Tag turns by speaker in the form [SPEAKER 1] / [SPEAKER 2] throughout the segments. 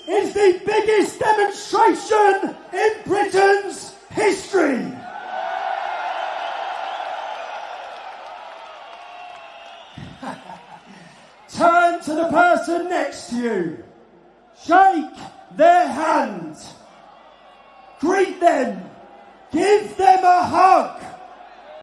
[SPEAKER 1] is the biggest demonstration in Britain's history. Turn to the person next to you. Shake their hand. Greet them. Give them a hug.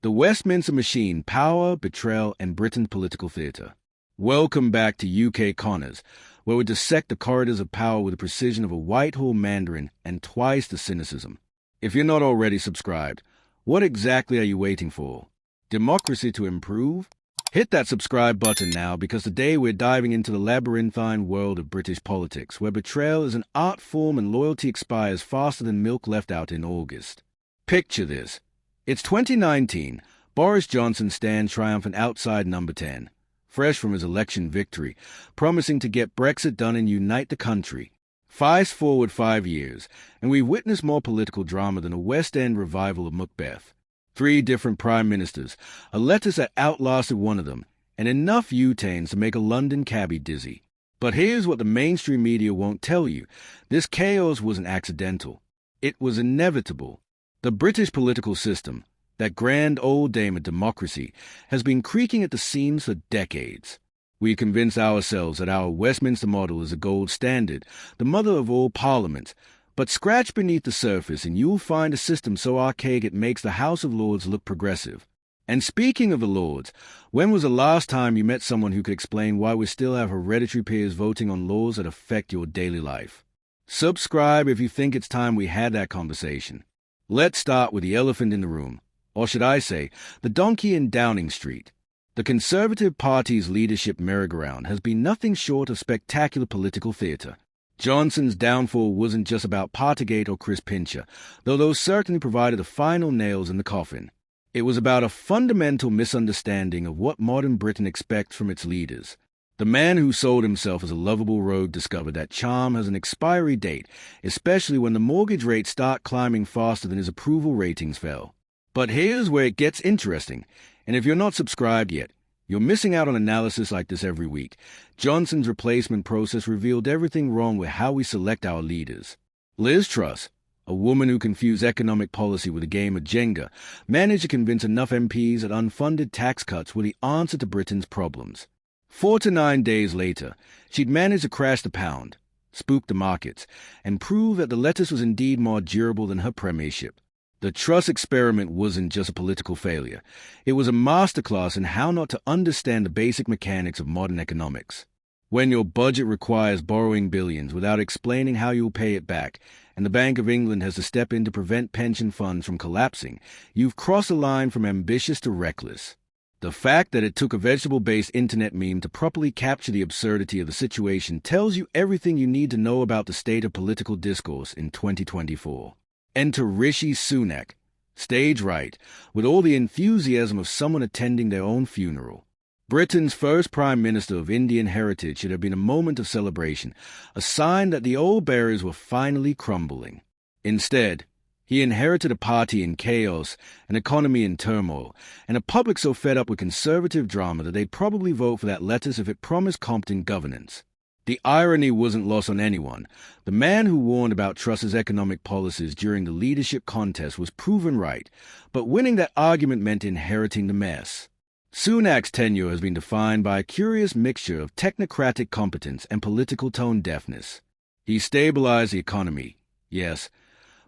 [SPEAKER 2] The Westminster Machine, Power, Betrayal, and Britain's Political Theatre. Welcome back to UK Connors, where we dissect the corridors of power with the precision of a Whitehall Mandarin and twice the cynicism. If you're not already subscribed, what exactly are you waiting for? Democracy to improve? Hit that subscribe button now, because today we're diving into the labyrinthine world of British politics, where betrayal is an art form and loyalty expires faster than milk left out in August. Picture this. It's 2019. Boris Johnson stands triumphant outside Number 10, fresh from his election victory, promising to get Brexit done and unite the country. Fast forward 5 years, and we've witnessed more political drama than a West End revival of Macbeth. 3 different prime ministers, a lettuce that outlasted one of them, and enough U-turns to make a London cabbie dizzy. But here's what the mainstream media won't tell you. This chaos wasn't accidental. It was inevitable. The British political system, that grand old dame of democracy, has been creaking at the seams for decades. We convince ourselves that our Westminster model is the gold standard, the mother of all parliaments. But scratch beneath the surface and you'll find a system so archaic it makes the House of Lords look progressive. And speaking of the Lords, when was the last time you met someone who could explain why we still have hereditary peers voting on laws that affect your daily life? Subscribe if you think it's time we had that conversation. Let's start with the elephant in the room, or should I say, the donkey in Downing Street. The Conservative Party's leadership merry-go-round has been nothing short of spectacular political theatre. Johnson's downfall wasn't just about Partygate or Chris Pincher, though those certainly provided the final nails in the coffin. It was about a fundamental misunderstanding of what modern Britain expects from its leaders. The man who sold himself as a lovable rogue discovered that charm has an expiry date, especially when the mortgage rates start climbing faster than his approval ratings fell. But here's where it gets interesting, and if you're not subscribed yet, you're missing out on analysis like this every week. Johnson's replacement process revealed everything wrong with how we select our leaders. Liz Truss, a woman who confused economic policy with a game of Jenga, managed to convince enough MPs that unfunded tax cuts were the answer to Britain's problems. 4 to 9 days later, she'd managed to crash the pound, spook the markets, and prove that the lettuce was indeed more durable than her premiership. The Truss experiment wasn't just a political failure. It was a masterclass in how not to understand the basic mechanics of modern economics. When your budget requires borrowing billions without explaining how you'll pay it back, and the Bank of England has to step in to prevent pension funds from collapsing, you've crossed a line from ambitious to reckless. The fact that it took a vegetable-based internet meme to properly capture the absurdity of the situation tells you everything you need to know about the state of political discourse in 2024. Enter Rishi Sunak, stage right, with all the enthusiasm of someone attending their own funeral. Britain's first Prime Minister of Indian heritage should have been a moment of celebration, a sign that the old barriers were finally crumbling. Instead, he inherited a party in chaos, an economy in turmoil, and a public so fed up with conservative drama that they'd probably vote for that lettuce if it promised competent governance. The irony wasn't lost on anyone. The man who warned about Truss's economic policies during the leadership contest was proven right, but winning that argument meant inheriting the mess. Sunak's tenure has been defined by a curious mixture of technocratic competence and political tone deafness. He stabilized the economy, yes,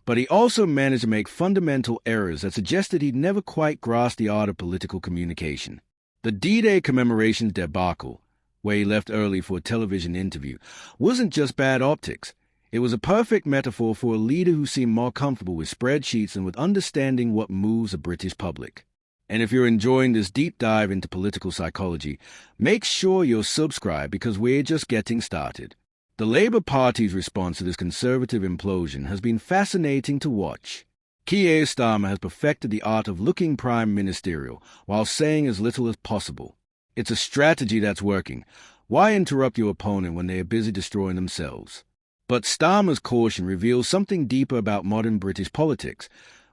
[SPEAKER 2] but he also managed to make fundamental errors that suggested he'd never quite grasped the art of political communication. The D-Day commemorations debacle, where he left early for a television interview, wasn't just bad optics. It was a perfect metaphor for a leader who seemed more comfortable with spreadsheets than with understanding what moves the British public. And if you're enjoying this deep dive into political psychology, make sure you're subscribed, because we're just getting started. The Labour Party's response to this conservative implosion has been fascinating to watch. Keir Starmer has perfected the art of looking prime ministerial while saying as little as possible. It's a strategy that's working. Why interrupt your opponent when they are busy destroying themselves? But Starmer's caution reveals something deeper about modern British politics.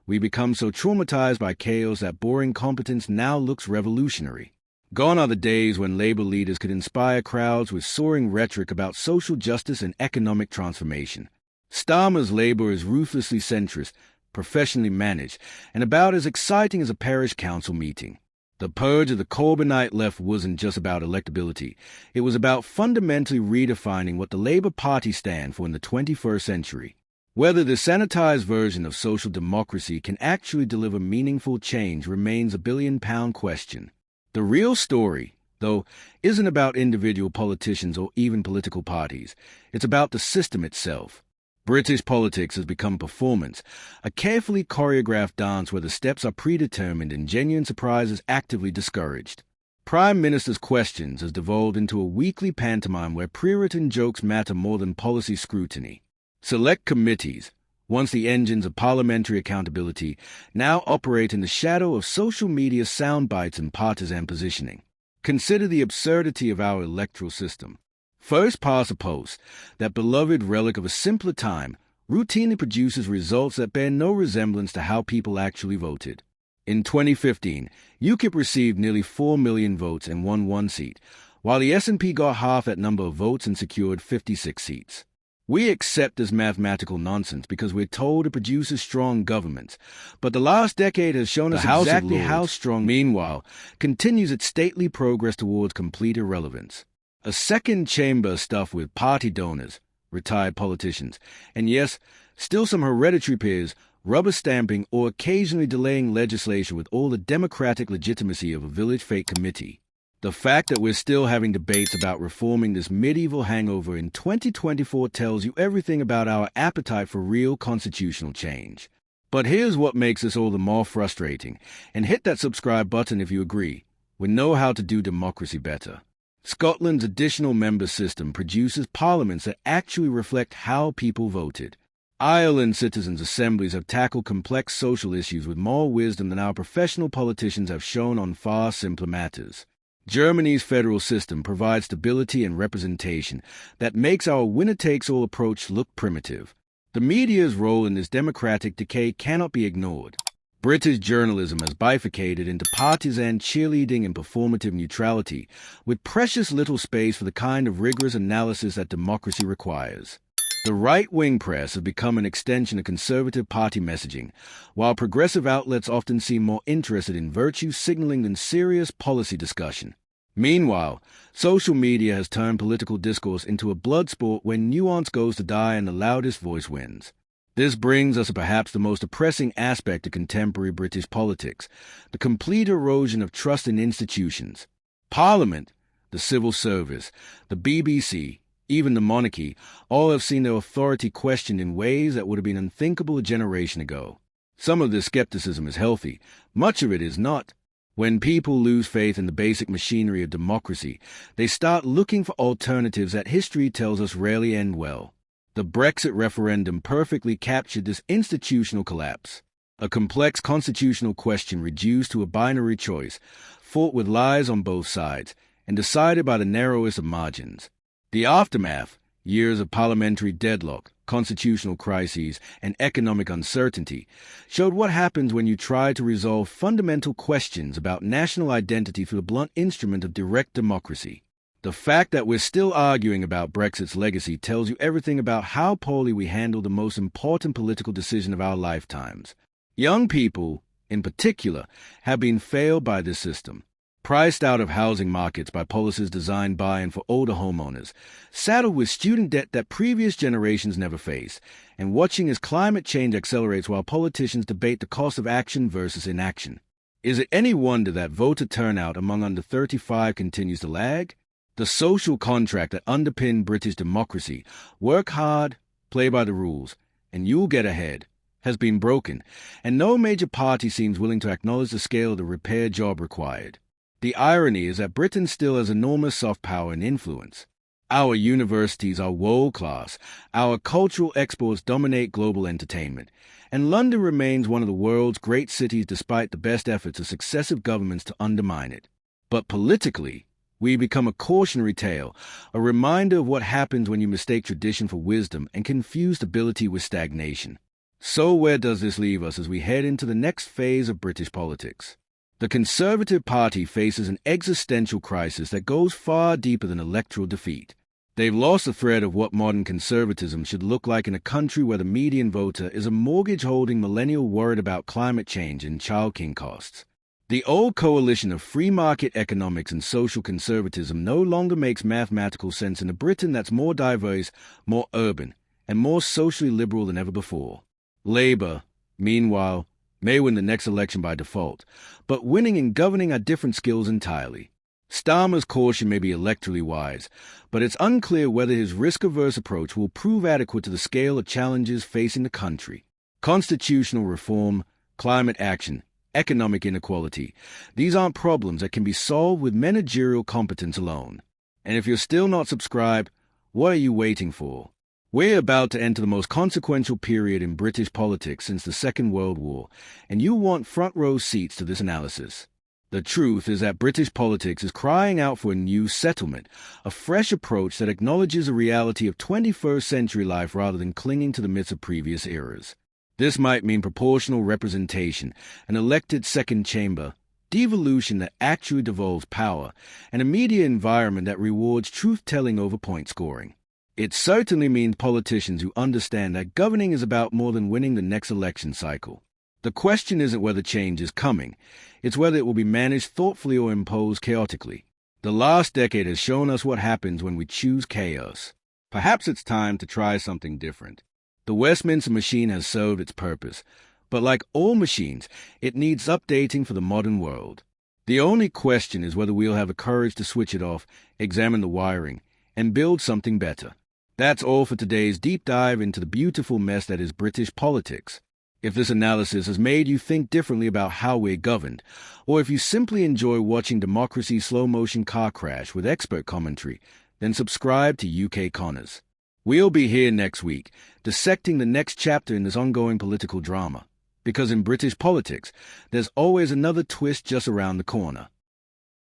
[SPEAKER 2] We become so traumatized by chaos that boring competence now looks revolutionary. Gone are the days when Labour leaders could inspire crowds with soaring rhetoric about social justice and economic transformation. Starmer's Labour is ruthlessly centrist, professionally managed, and about as exciting as a parish council meeting. The purge of the Corbynite left wasn't just about electability. It was about fundamentally redefining what the Labour Party stand for in the 21st century. Whether the sanitized version of social democracy can actually deliver meaningful change remains a billion-pound question. The real story, though, isn't about individual politicians or even political parties. It's about the system itself. British politics has become performance, a carefully choreographed dance where the steps are predetermined and genuine surprise is actively discouraged. Prime Minister's Questions has devolved into a weekly pantomime where pre-written jokes matter more than policy scrutiny. Select committees, once the engines of parliamentary accountability, now operate in the shadow of social media sound bites and partisan positioning. Consider the absurdity of our electoral system. First past a post, that beloved relic of a simpler time, routinely produces results that bear no resemblance to how people actually voted. In 2015, UKIP received nearly 4 million votes and won 1 seat, while the SNP got half that number of votes and secured 56 seats. We accept this mathematical nonsense because we're told it produces strong governments, but the last decade has shown us exactly how strong, meanwhile, continues its stately progress towards complete irrelevance. A second chamber stuffed with party donors, retired politicians, and yes, still some hereditary peers, rubber stamping or occasionally delaying legislation with all the democratic legitimacy of a village fete committee. The fact that we're still having debates about reforming this medieval hangover in 2024 tells you everything about our appetite for real constitutional change. But here's what makes this all the more frustrating, and hit that subscribe button if you agree. We know how to do democracy better. Scotland's additional member system produces parliaments that actually reflect how people voted. Ireland's citizens' assemblies have tackled complex social issues with more wisdom than our professional politicians have shown on far simpler matters. Germany's federal system provides stability and representation that makes our winner-takes-all approach look primitive. The media's role in this democratic decay cannot be ignored. British journalism has bifurcated into partisan cheerleading and performative neutrality, with precious little space for the kind of rigorous analysis that democracy requires. The right-wing press has become an extension of conservative party messaging, while progressive outlets often seem more interested in virtue signaling than serious policy discussion. Meanwhile, social media has turned political discourse into a blood sport where nuance goes to die and the loudest voice wins. This brings us to perhaps the most depressing aspect of contemporary British politics, the complete erosion of trust in institutions. Parliament, the civil service, the BBC, even the monarchy, all have seen their authority questioned in ways that would have been unthinkable a generation ago. Some of this skepticism is healthy, much of it is not. When people lose faith in the basic machinery of democracy, they start looking for alternatives that history tells us rarely end well. The Brexit referendum perfectly captured this institutional collapse. A complex constitutional question reduced to a binary choice, fought with lies on both sides, and decided by the narrowest of margins. The aftermath, years of parliamentary deadlock, constitutional crises, and economic uncertainty, showed what happens when you try to resolve fundamental questions about national identity through the blunt instrument of direct democracy. The fact that we're still arguing about Brexit's legacy tells you everything about how poorly we handle the most important political decision of our lifetimes. Young people, in particular, have been failed by this system. Priced out of housing markets by policies designed by and for older homeowners, saddled with student debt that previous generations never faced, and watching as climate change accelerates while politicians debate the cost of action versus inaction. Is it any wonder that voter turnout among under 35 continues to lag? The social contract that underpinned British democracy, work hard, play by the rules, and you'll get ahead, has been broken, and no major party seems willing to acknowledge the scale of the repair job required. The irony is that Britain still has enormous soft power and influence. Our universities are world-class, our cultural exports dominate global entertainment, and London remains one of the world's great cities despite the best efforts of successive governments to undermine it. But politically, we become a cautionary tale, a reminder of what happens when you mistake tradition for wisdom and confuse stability with stagnation. So where does this leave us as we head into the next phase of British politics? The Conservative Party faces an existential crisis that goes far deeper than electoral defeat. They've lost the thread of what modern conservatism should look like in a country where the median voter is a mortgage-holding millennial worried about climate change and childcare costs. The old coalition of free market economics and social conservatism no longer makes mathematical sense in a Britain that's more diverse, more urban, and more socially liberal than ever before. Labour, meanwhile, may win the next election by default, but winning and governing are different skills entirely. Starmer's caution may be electorally wise, but it's unclear whether his risk-averse approach will prove adequate to the scale of challenges facing the country. Constitutional reform, climate action, economic inequality, these aren't problems that can be solved with managerial competence alone. And if you're still not subscribed, what are you waiting for? We're about to enter the most consequential period in British politics since the Second World War, and you want front-row seats to this analysis. The truth is that British politics is crying out for a new settlement, a fresh approach that acknowledges the reality of 21st century life rather than clinging to the myths of previous eras. This might mean proportional representation, an elected second chamber, devolution that actually devolves power, and a media environment that rewards truth-telling over point scoring. It certainly means politicians who understand that governing is about more than winning the next election cycle. The question isn't whether change is coming, it's whether it will be managed thoughtfully or imposed chaotically. The last decade has shown us what happens when we choose chaos. Perhaps it's time to try something different. The Westminster machine has served its purpose, but like all machines, it needs updating for the modern world. The only question is whether we'll have the courage to switch it off, examine the wiring, and build something better. That's all for today's deep dive into the beautiful mess that is British politics. If this analysis has made you think differently about how we're governed, or if you simply enjoy watching democracy's slow-motion car crash with expert commentary, then subscribe to UK Connors. We'll be here next week, dissecting the next chapter in this ongoing political drama. Because in British politics, there's always another twist just around the corner.